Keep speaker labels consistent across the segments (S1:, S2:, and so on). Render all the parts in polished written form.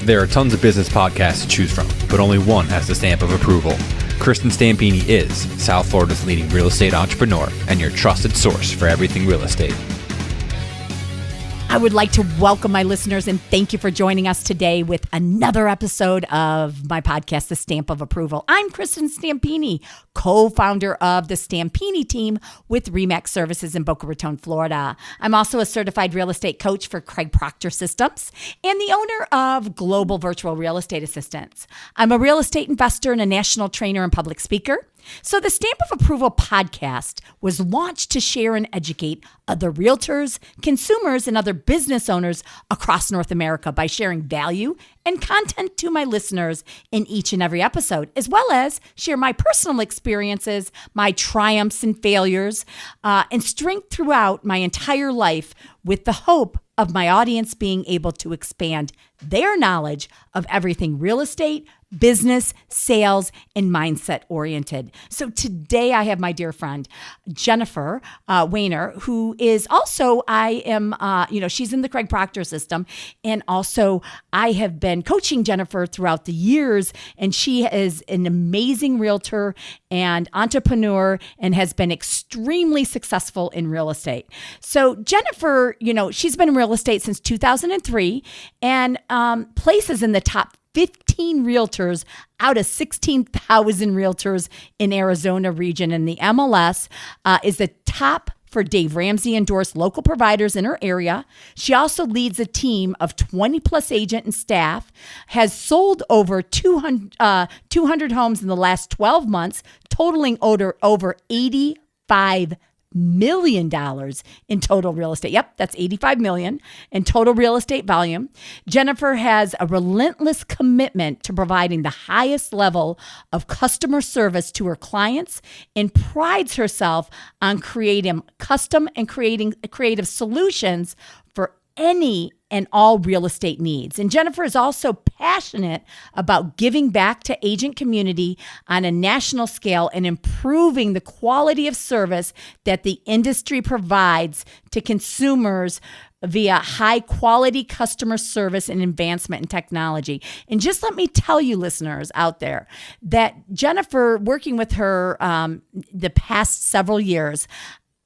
S1: There are tons of business podcasts to choose from, but only one has the stamp of approval. Kristin Stampini is South Florida's leading real estate entrepreneur and your trusted source for everything real estate.
S2: I would like to welcome my listeners and thank you for joining us today with another episode of my podcast, The Stamp of Approval. I'm Kristin Stampini, co-founder of the Stampini team with RE/MAX Services in Boca Raton, Florida. I'm also a certified real estate coach for Craig Proctor Systems and the owner of Global Virtual Real Estate Assistants. I'm a real estate investor and a national trainer and public speaker. So the Stamp of Approval podcast was launched to share and educate other realtors, consumers, and other business owners across North America by sharing value and content to my listeners in each and every episode, as well as share my personal experiences, my triumphs and failures, and strength throughout my entire life with the hope of my audience being able to expand their knowledge of everything real estate, business, sales, and mindset oriented. So today I have my dear friend, Jennifer Wehner, who is also, she's in the Craig Proctor system. And also I have been coaching Jennifer throughout the years, and she is an amazing realtor and entrepreneur and has been extremely successful in real estate. So Jennifer, she's been in real estate since 2003 and places in the top 15 realtors out of 16,000 realtors in Arizona region. And the MLS is the top for Dave Ramsey endorsed local providers in her area. She also leads a team of 20 plus agent and staff, has sold over 200 homes in the last 12 months, totaling over $85 million in total real estate. Yep, that's 85 million in total real estate volume. Jennifer has a relentless commitment to providing the highest level of customer service to her clients and prides herself on creating custom and creative solutions for any and all real estate needs. And Jennifer is also passionate about giving back to agent community on a national scale and improving the quality of service that the industry provides to consumers via high quality customer service and advancement in technology. And just let me tell you, listeners out there, that Jennifer, working with her the past several years,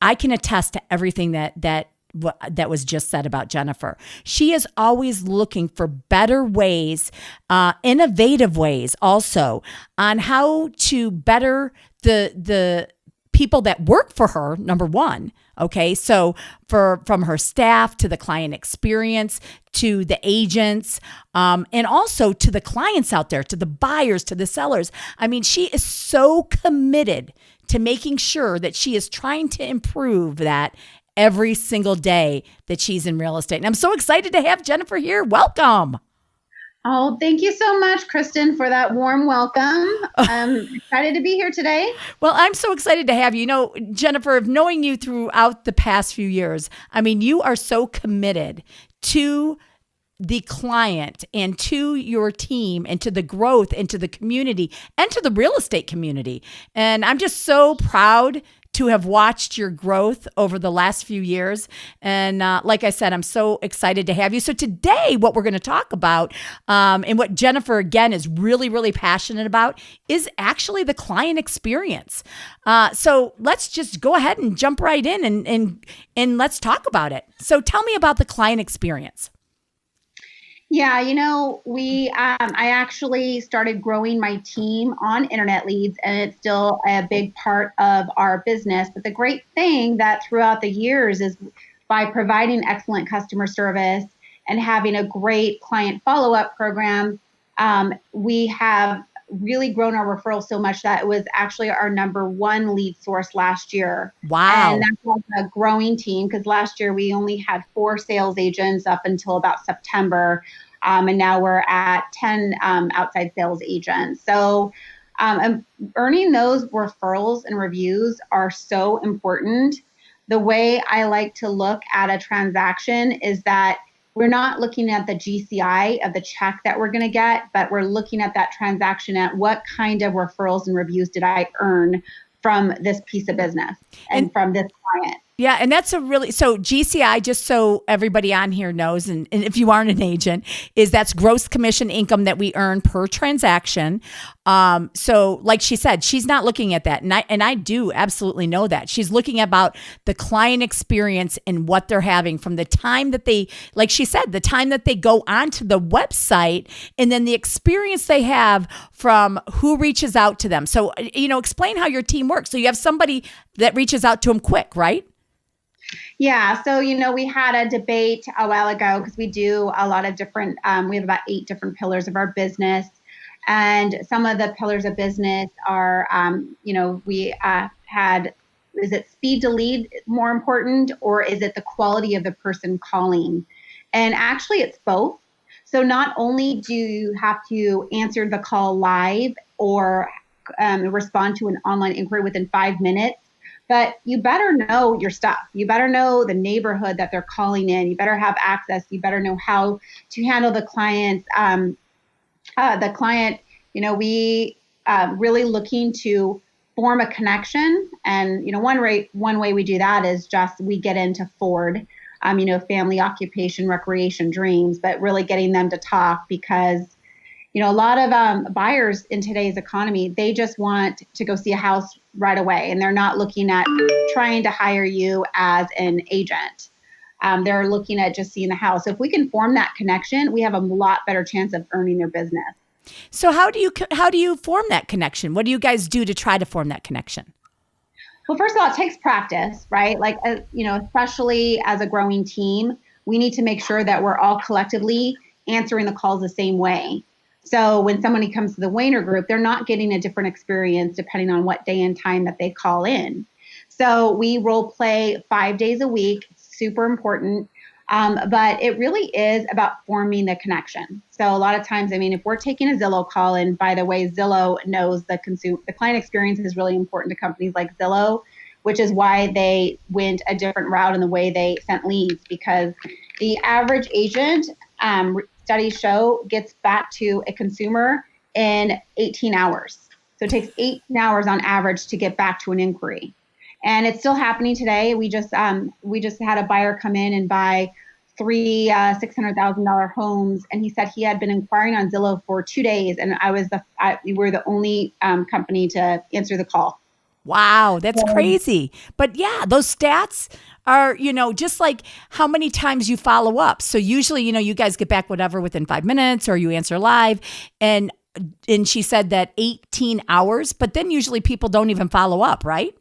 S2: I can attest to everything that was just said about Jennifer. She is always looking for better ways, innovative ways also, on how to better the people that work for her, number one. Okay, so from her staff to the client experience, to the agents, and also to the clients out there, to the buyers, to the sellers. I mean, she is so committed to making sure that she is trying to improve that every single day that she's in real estate. And I'm so excited to have Jennifer here. Welcome.
S3: Oh, thank you so much, Kristin, for that warm welcome. I'm excited to be here today.
S2: Well, I'm so excited to have you. Jennifer, knowing you throughout the past few years, I mean, you are so committed to the client and to your team and to the growth and to the community and to the real estate community. And I'm just so proud to have watched your growth over the last few years. And like I said, I'm so excited to have you. So today, what we're going to talk about, and what Jennifer, again, is really, really passionate about, is actually the client experience. So let's just go ahead and jump right in and let's talk about it. So tell me about the client experience.
S3: Yeah, I actually started growing my team on internet leads, and it's still a big part of our business. But the great thing that throughout the years is by providing excellent customer service and having a great client follow-up program, we have really grown our referrals so much that it was actually our number one lead source last year.
S2: Wow.
S3: And that was a growing team because last year we only had 4 sales agents up until about September. And now we're at 10 outside sales agents. So earning those referrals and reviews are so important. The way I like to look at a transaction is that we're not looking at the GCI of the check that we're going to get, but we're looking at that transaction at what kind of referrals and reviews did I earn from this piece of business and from this client.
S2: Yeah, and that's so GCI, just so everybody on here knows, and if you aren't an agent, is that's gross commission income that we earn per transaction. So like she said, she's not looking at that. And I do absolutely know that. She's looking about the client experience and what they're having from the time that they, like she said, the time that they go onto the website and then the experience they have from who reaches out to them. So, explain how your team works. So you have somebody that reaches out to them quick, right?
S3: Yeah. So, we had a debate a while ago because we do a lot of different, we have about 8 different pillars of our business. And some of the pillars of business are, we had, is it speed to lead more important, or is it the quality of the person calling? And actually it's both. So not only do you have to answer the call live or respond to an online inquiry within 5 minutes, but you better know your stuff. You better know the neighborhood that they're calling in. You better have access. You better know how to handle the clients. We really looking to form a connection. And, one way we do that is just we get into Ford, family, occupation, recreation, dreams, but really getting them to talk because, a lot of buyers in today's economy, they just want to go see a house right away. And they're not looking at trying to hire you as an agent. They're looking at just seeing the house. So if we can form that connection, we have a lot better chance of earning their business.
S2: So how do you form that connection? What do you guys do to try to form that connection?
S3: Well, first of all, it takes practice, right? Like, especially as a growing team, we need to make sure that we're all collectively answering the calls the same way. So when somebody comes to the Wehner group, they're not getting a different experience depending on what day and time that they call in. So we role play 5 days a week, super important. But it really is about forming the connection. So a lot of times, if we're taking a Zillow call, and by the way, Zillow knows the client experience is really important to companies like Zillow, which is why they went a different route in the way they sent leads, because the average agent, studies show, gets back to a consumer in 18 hours. So it takes 18 hours on average to get back to an inquiry. And it's still happening today. We just had a buyer come in and buy 3 $600,000 homes, and he said he had been inquiring on Zillow for 2 days, and we were the only company to answer the call.
S2: Wow, that's crazy. But yeah, those stats are, just like how many times you follow up. So usually, you guys get back whatever within 5 minutes, or you answer live, and she said that 18 hours. But then usually people don't even follow up, right?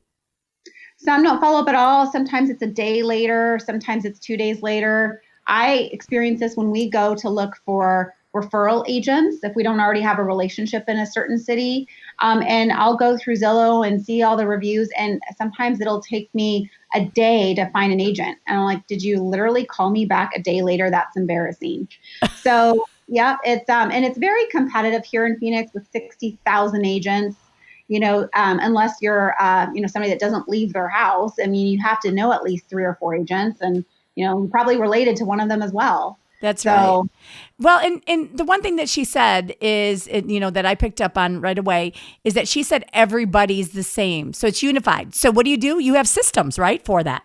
S3: Some don't follow up at all. Sometimes it's a day later. Sometimes it's 2 days later. I experience this when we go to look for referral agents, if we don't already have a relationship in a certain city. And I'll go through Zillow and see all the reviews. And sometimes it'll take me a day to find an agent. And I'm like, did you literally call me back a day later? That's embarrassing. So yeah, it's very competitive here in Phoenix with 60,000 agents. Unless you're, somebody that doesn't leave their house. You have to know at least 3 or 4 agents, and, you're probably related to one of them as well.
S2: That's right. Well, and the one thing that she said is, that I picked up on right away, is that she said everybody's the same. So it's unified. So what do? You have systems, right, for that?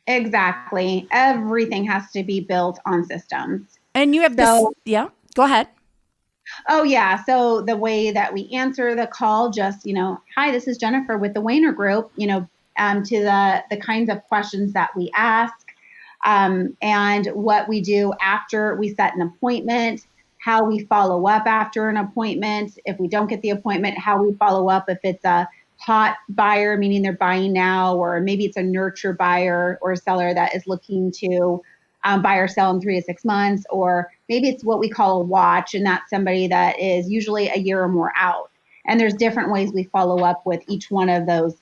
S3: Exactly. Everything has to be built on systems.
S2: And you have yeah, go ahead.
S3: Oh, yeah. So the way that we answer the call, just, hi, this is Jennifer with the Wehner Group, to the kinds of questions that we ask, and what we do after we set an appointment, how we follow up after an appointment. If we don't get the appointment, how we follow up if it's a hot buyer, meaning they're buying now, or maybe it's a nurture buyer or a seller that is looking to buy or sell in 3 to 6 months, or maybe it's what we call a watch, and that's somebody that is usually a year or more out. And there's different ways we follow up with each one of those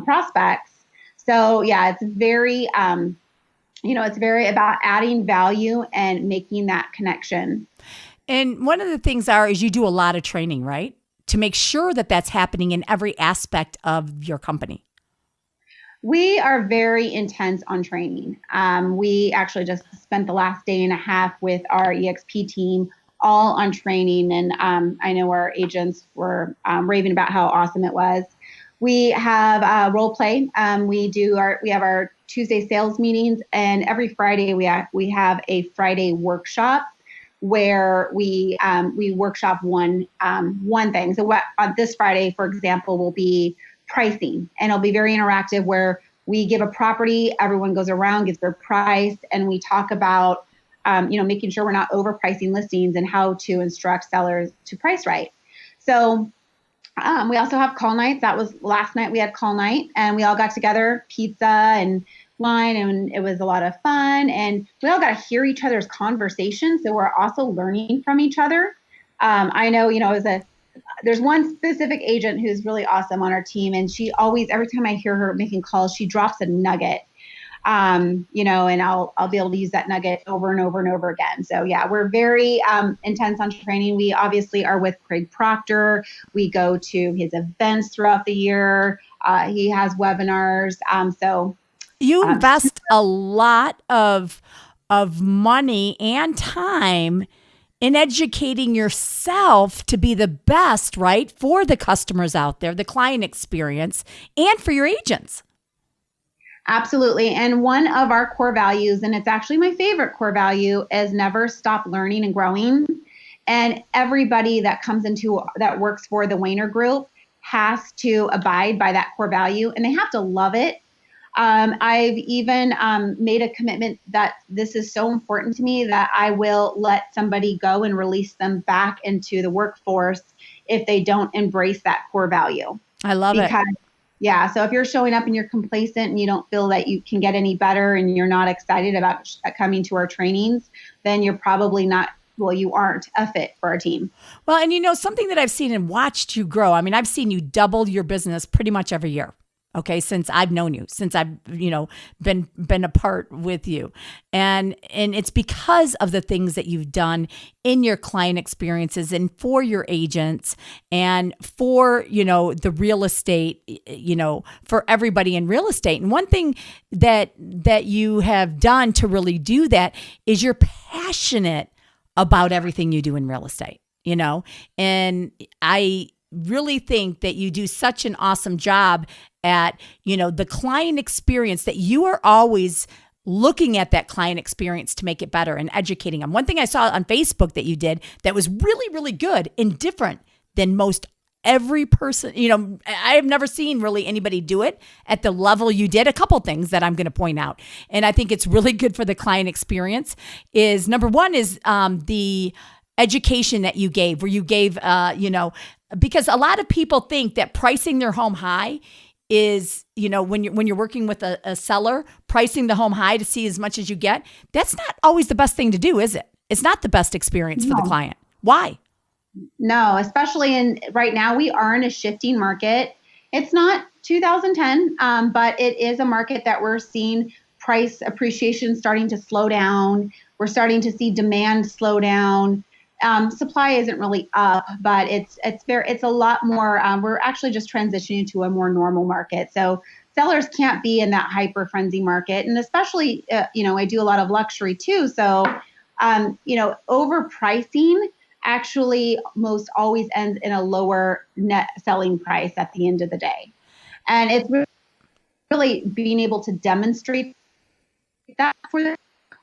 S3: prospects. So yeah, it's very, it's very about adding value and making that connection.
S2: And one of the things is you do a lot of training, right? To make sure that that's happening in every aspect of your company.
S3: We are very intense on training. We actually just spent the last day and a half with our EXP team all on training. And I know our agents were raving about how awesome it was. We have role play. We have our Tuesday sales meetings, and every Friday we have a Friday workshop where we workshop one thing. So on this Friday, for example, will be pricing, and it'll be very interactive where we give a property, everyone goes around, gives their price, and we talk about making sure we're not overpricing listings and how to instruct sellers to price right. So we also have call nights. That was last night. We had call night, and we all got together, pizza and wine, and it was a lot of fun. And we all got to hear each other's conversations, so we're also learning from each other. I know, there's one specific agent who's really awesome on our team, and she always, every time I hear her making calls, she drops a nugget. And I'll be able to use that nugget over and over and over again. So yeah, we're very intense on training. We obviously are with Craig Proctor. We go to his events throughout the year. He has webinars. So
S2: you invest a lot of money and time in educating yourself to be the best, right, for the customers out there, the client experience, and for your agents.
S3: Absolutely. And one of our core values, and it's actually my favorite core value, is never stop learning and growing. And everybody that works for the Wehner Group has to abide by that core value, and they have to love it. I've even made a commitment that this is so important to me that I will let somebody go and release them back into the workforce if they don't embrace that core value.
S2: I love it.
S3: Yeah. So if you're showing up and you're complacent and you don't feel that you can get any better and you're not excited about coming to our trainings, then you're probably not, you aren't a fit for our team.
S2: Well, and something that I've seen and watched you grow, I mean, I've seen you double your business pretty much every year. Okay, since I've known you, since I've been a part with you, and it's because of the things that you've done in your client experiences and for your agents and for the real estate, for everybody in real estate. And one thing that you have done to really do that is you're passionate about everything you do in real estate. And I really think that you do such an awesome job at, the client experience, that you are always looking at that client experience to make it better and educating them. One thing I saw on Facebook that you did that was really, really good and different than most every person, I have never seen really anybody do it at the level you did. A couple things that I'm going to point out. And I think it's really good for the client experience is, number one is the education that you gave, where you gave, because a lot of people think that pricing their home high is, when you're working with a seller, pricing the home high to see as much as you get. That's not always the best thing to do, is it? It's not the best experience for the client. Why?
S3: No, especially right now, we are in a shifting market. It's not 2010, but it is a market that we're seeing price appreciation starting to slow down. We're starting to see demand slow down. Supply isn't really up, but it's a lot more. We're actually just transitioning to a more normal market. So sellers can't be in that hyper frenzy market, and especially I do a lot of luxury too. So overpricing actually most always ends in a lower net selling price at the end of the day, and it's really being able to demonstrate that for them.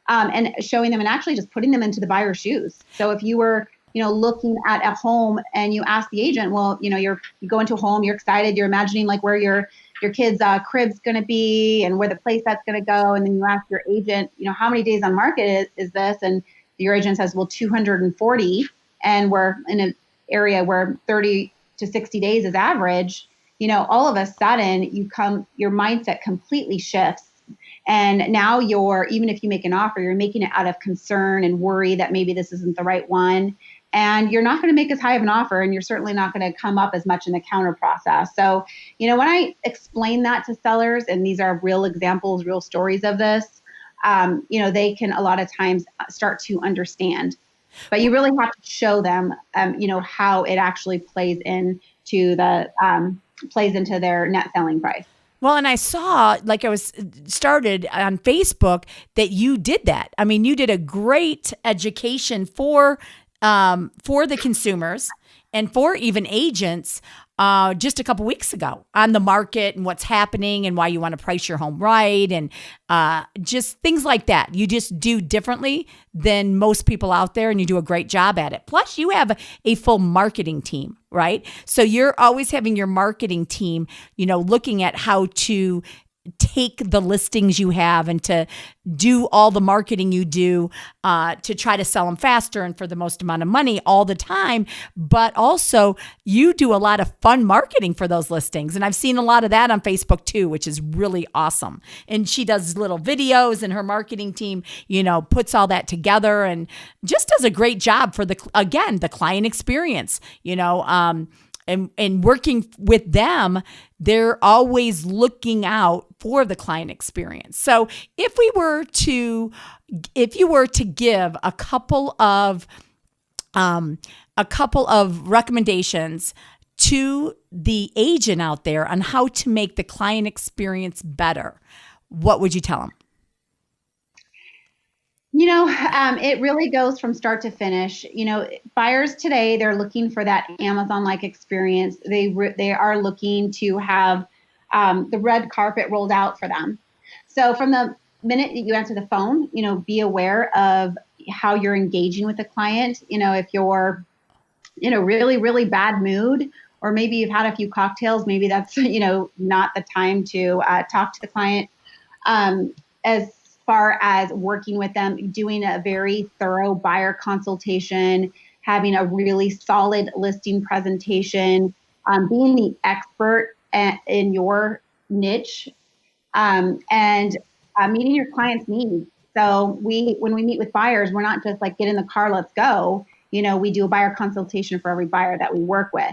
S3: And showing them and actually just putting them into the buyer's shoes. So if you were, looking at a home and you ask the agent, you go into a home, you're excited, you're imagining like where your kid's crib's going to be and where the place that's going to go. And then you ask your agent, how many days on market is this? And your agent says, 240. And we're in an area where 30 to 60 days is average. All of a sudden your mindset completely shifts. And now even if you make an offer, you're making it out of concern and worry that maybe this isn't the right one. And you're not going to make as high of an offer, and you're certainly not going to come up as much in the counter process. So, when I explain that to sellers, and these are real examples, real stories of this, they can a lot of times start to understand. But you really have to show them, how it actually plays into their net selling price.
S2: Well, and I saw, like I was started on Facebook, that you did that. I mean, you did a great education for the consumers and for even agents just a couple weeks ago on the market and what's happening and why you want to price your home right, and just things like that. You just do differently than most people out there, and you do a great job at it. Plus, you have a full marketing team, right? So you're always having your marketing team, looking at how to take the listings you have and to do all the marketing you do to try to sell them faster and for the most amount of money all the time. But also you do a lot of fun marketing for those listings. And I've seen a lot of that on Facebook too, which is really awesome. And she does little videos, and her marketing team, puts all that together and just does a great job for the client experience, and working with them, they're always looking out for the client experience. So if you were to give a couple of recommendations to the agent out there on how to make the client experience better, what would you tell them?
S3: It really goes from start to finish. Buyers today, they're looking for that Amazon-like experience. They are looking to have the red carpet rolled out for them. So from the minute that you answer the phone, be aware of how you're engaging with the client. If you're in a really, really bad mood, or maybe you've had a few cocktails, maybe that's, not the time to talk to the client. As far as working with them, doing a very thorough buyer consultation, having a really solid listing presentation, being the expert in your niche, and meeting your client's needs. So when we meet with buyers, we're not just like, get in the car, let's go. We do a buyer consultation for every buyer that we work with.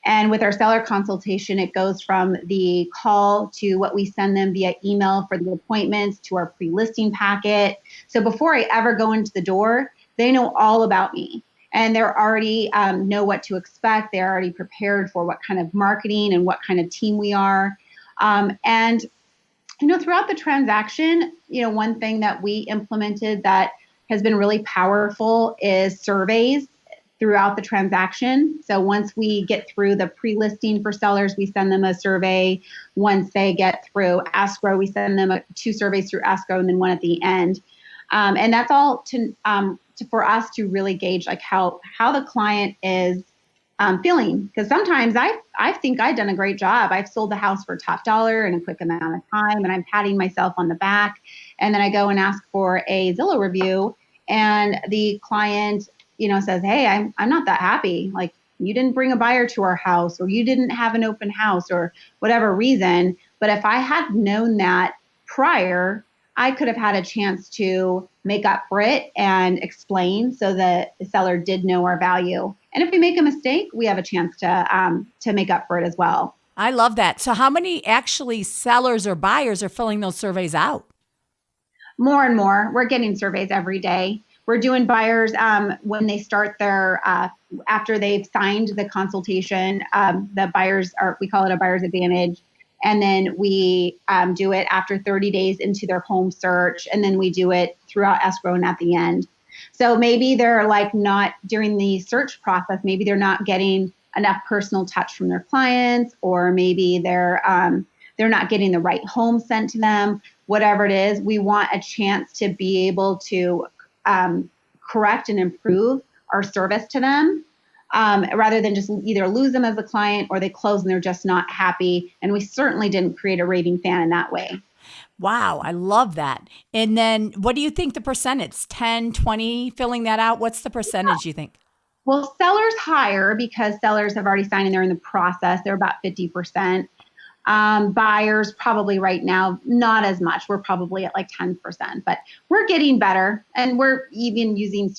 S3: And with our seller consultation, it goes from the call to what we send them via email for the appointments to our pre-listing packet. So before I ever go into the door, they know all about me, and they're already know what to expect. They're already prepared for what kind of marketing and what kind of team we are. And throughout the transaction, one thing that we implemented that has been really powerful is surveys throughout the transaction. So once we get through the pre-listing for sellers, we send them a survey. Once they get through escrow, we send them 2 surveys through escrow and then 1 at the end. And that's all for us to really gauge like how the client is feeling. Because sometimes I think I've done a great job. I've sold the house for top dollar in a quick amount of time, and I'm patting myself on the back. And then I go and ask for a Zillow review, and the client says, hey, I'm not that happy. Like, you didn't bring a buyer to our house, or you didn't have an open house, or whatever reason. But if I had known that prior, I could have had a chance to make up for it and explain so that the seller did know our value. And if we make a mistake, we have a chance to make up for it as well.
S2: I love that. So how many actually sellers or buyers are filling those surveys out?
S3: More and more. We're getting surveys every day. We're doing buyers when they start their, after they've signed the consultation, the buyers we call it a buyer's advantage. And then we do it after 30 days into their home search. And then we do it throughout escrow and at the end. So maybe they're like not during the search process, maybe they're not getting enough personal touch from their clients, or maybe they're not getting the right home sent to them, whatever it is. We want a chance to be able to correct and improve our service to them, rather than just either lose them as a client or they close and they're just not happy. And we certainly didn't create a raving fan in that way.
S2: Wow, I love that. And then what do you think the percentage? 10, 20 filling that out? What's the percentage you think?
S3: Well, sellers higher because sellers have already signed and they're in the process. They're about 50%. Buyers probably right now, not as much. We're probably at like 10%, but we're getting better. And we're even using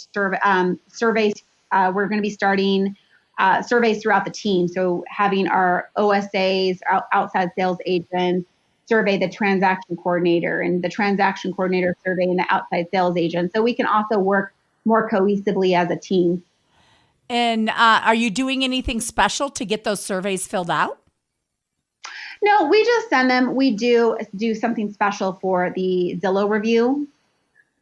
S3: surveys. We're going to be starting surveys throughout the team. So having our OSAs, our outside sales agents, survey the transaction coordinator, and the transaction coordinator surveying the outside sales agent. So we can also work more cohesively as a team.
S2: And are you doing anything special to get those surveys filled out?
S3: No, we just send them. We do something special for the Zillow review.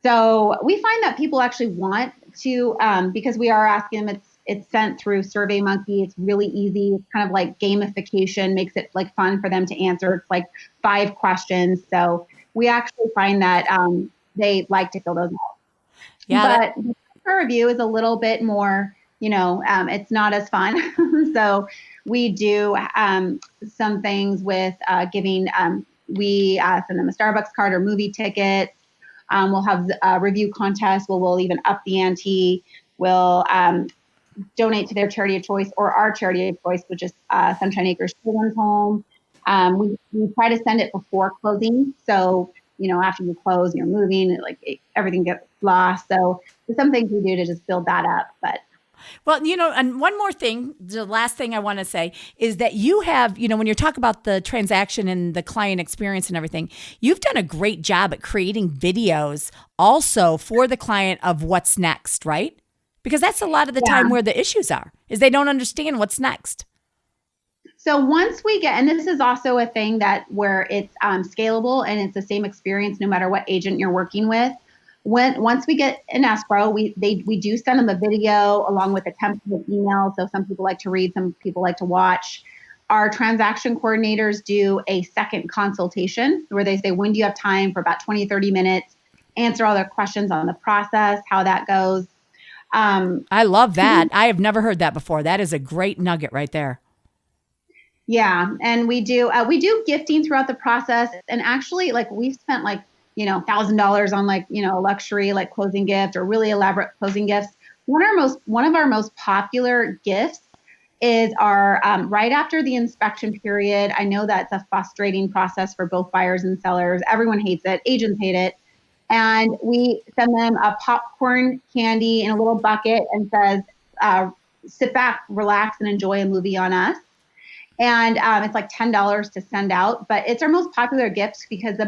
S3: So we find that people actually want to, because we are asking them, It's sent through SurveyMonkey. It's really easy. It's kind of like gamification, makes it like fun for them to answer. It's like 5 questions. So we actually find that they like to fill those out.
S2: Yeah,
S3: but the review is a little bit more, it's not as fun. So we do some things with giving, we send them a Starbucks card or movie tickets. We'll have a review contest where we'll even up the ante. We'll donate to their charity of choice or our charity of choice, which is Sunshine Acres Children's Home. We try to send it before closing. So, after you close, you're moving, everything gets lost. So there's some things we do to just build that up. But
S2: well, and one more thing, the last thing I want to say is that you have, when you talk about the transaction and the client experience and everything, you've done a great job at creating videos also for the client of what's next, right? Because that's a lot of the time where the issues are, is they don't understand what's next.
S3: So once we get, and this is also a thing where it's scalable and it's the same experience no matter what agent you're working with. Once we get an escrow, we do send them a video along with a template email. So some people like to read, some people like to watch. Our transaction coordinators do a second consultation where they say, when do you have time for about 20, 30 minutes, answer all their questions on the process, how that goes.
S2: I love that. I have never heard that before. That is a great nugget right there.
S3: Yeah. And we do gifting throughout the process. And actually, we've spent $1,000 on luxury, closing gift or really elaborate closing gifts. One of our most popular gifts is our, right after the inspection period. I know that's a frustrating process for both buyers and sellers. Everyone hates it. Agents hate it. And we send them a popcorn candy in a little bucket and says, sit back, relax, and enjoy a movie on us. And it's like $10 to send out, but it's our most popular gift because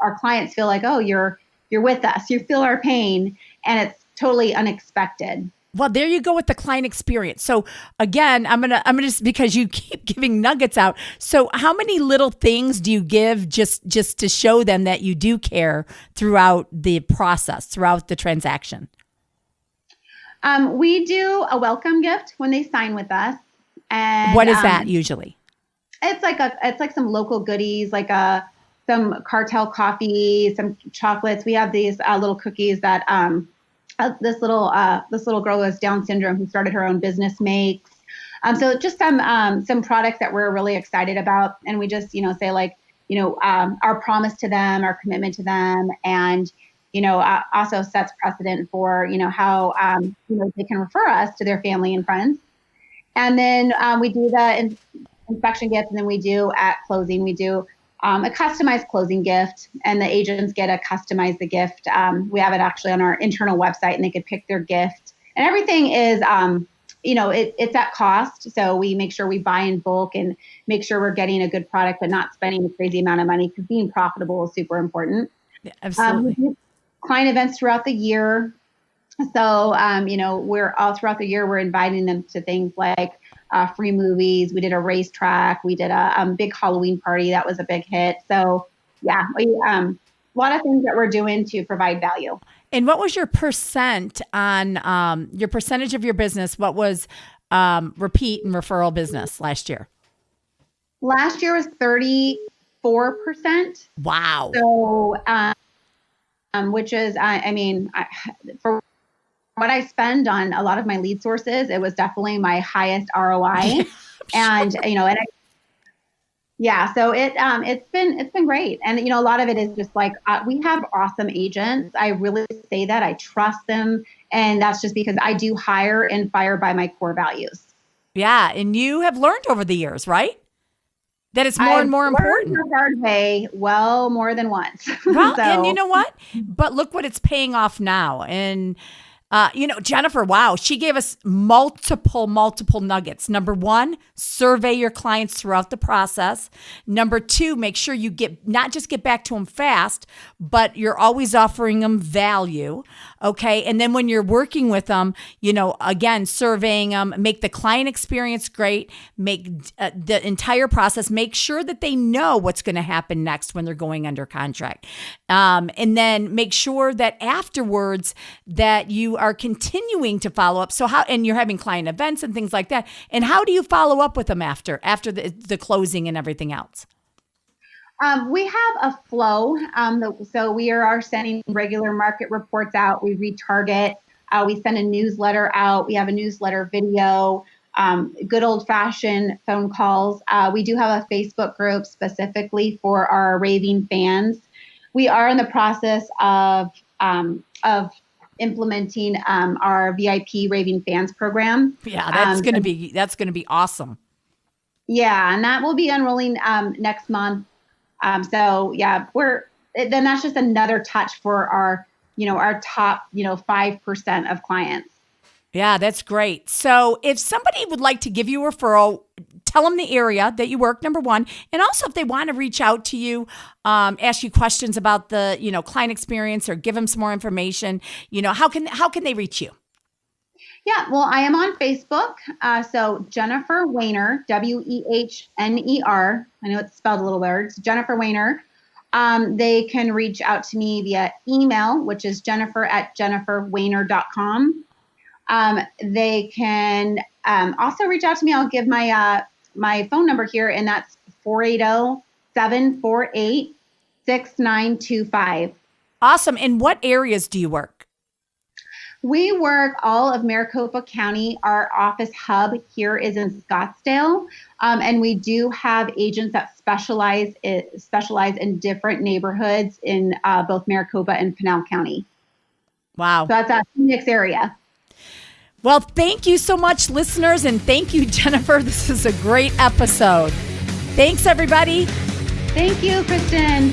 S3: our clients feel like, oh, you're with us, you feel our pain, and it's totally unexpected.
S2: Well, there you go with the client experience. So again, I'm gonna just, because you keep giving nuggets out. So how many little things do you give just to show them that you do care throughout the process, throughout the transaction?
S3: We do a welcome gift when they sign with us. And
S2: what is that usually?
S3: It's like some local goodies, some cartel coffee, some chocolates. We have these little cookies that this little girl who has Down syndrome who started her own business makes. So just some products that we're really excited about, and we just say our promise to them, our commitment to them, and also sets precedent for how they can refer us to their family and friends. And then we do the inspection gift, and then we do at closing, we do a customized closing gift, and the agents get to customize the gift. We have it actually on our internal website, and they could pick their gift. And everything is, it's at cost. So we make sure we buy in bulk and make sure we're getting a good product, but not spending a crazy amount of money, because being profitable is super important.
S2: Yeah, absolutely.
S3: We do client events throughout the year. So, we're all throughout the year, we're inviting them to things like free movies. We did a racetrack. We did a big Halloween party. That was a big hit. So yeah, a lot of things that we're doing to provide value.
S2: And what was your percent on your percentage of your business? What was repeat and referral business last year?
S3: Last year was 34%.
S2: Wow.
S3: So, which is, for what I spend on a lot of my lead sources, it was definitely my highest ROI. And, so it's been great. And, a lot of it is just we have awesome agents. I really say that I trust them. And that's just because I do hire and fire by my core values.
S2: Yeah. And you have learned over the years, right? That it's more and more important.
S3: The hard way, well, more than once.
S2: Well, and you know what? But look what it's paying off now. And Jennifer, wow, she gave us multiple nuggets. Number 1, survey your clients throughout the process. Number 2, make sure you not just get back to them fast, but you're always offering them value. Okay. And then when you're working with them, again, surveying them, make the client experience great, make the entire process, make sure that they know what's going to happen next when they're going under contract. And then make sure that afterwards that you are continuing to follow up. So how, and you're having client events and things like that. And how do you follow up with them after the closing and everything else?
S3: We have a flow. So we are sending regular market reports out. We retarget. We send a newsletter out. We have a newsletter video, good old fashioned phone calls. We do have a Facebook group specifically for our raving fans. We are in the process of implementing our VIP Raving Fans program.
S2: Yeah, that's going to be awesome.
S3: Yeah, and that will be unrolling next month. So yeah, then that's just another touch for our top 5% of clients.
S2: Yeah, that's great. So if somebody would like to give you a referral, tell them the area that you work, number one. And also if they want to reach out to you, ask you questions about the, client experience or give them some more information, how can they reach you?
S3: Yeah, well, I am on Facebook. So Jennifer Wehner, Wehner. I know it's spelled a little weird. It's Jennifer Wehner. They can reach out to me via email, which is jennifer@jenniferwehner.com. They can also reach out to me. I'll give my phone number here, and that's 480-748-6925.
S2: Awesome. And what areas do you work?
S3: We work all of Maricopa County. Our office hub here is in Scottsdale, and we do have agents that specialize in different neighborhoods in both Maricopa and Pinal County.
S2: Wow.
S3: So that's a Phoenix area.
S2: Well, thank you so much, listeners, and thank you, Jennifer. This is a great episode. Thanks, everybody.
S3: Thank you, Kristin.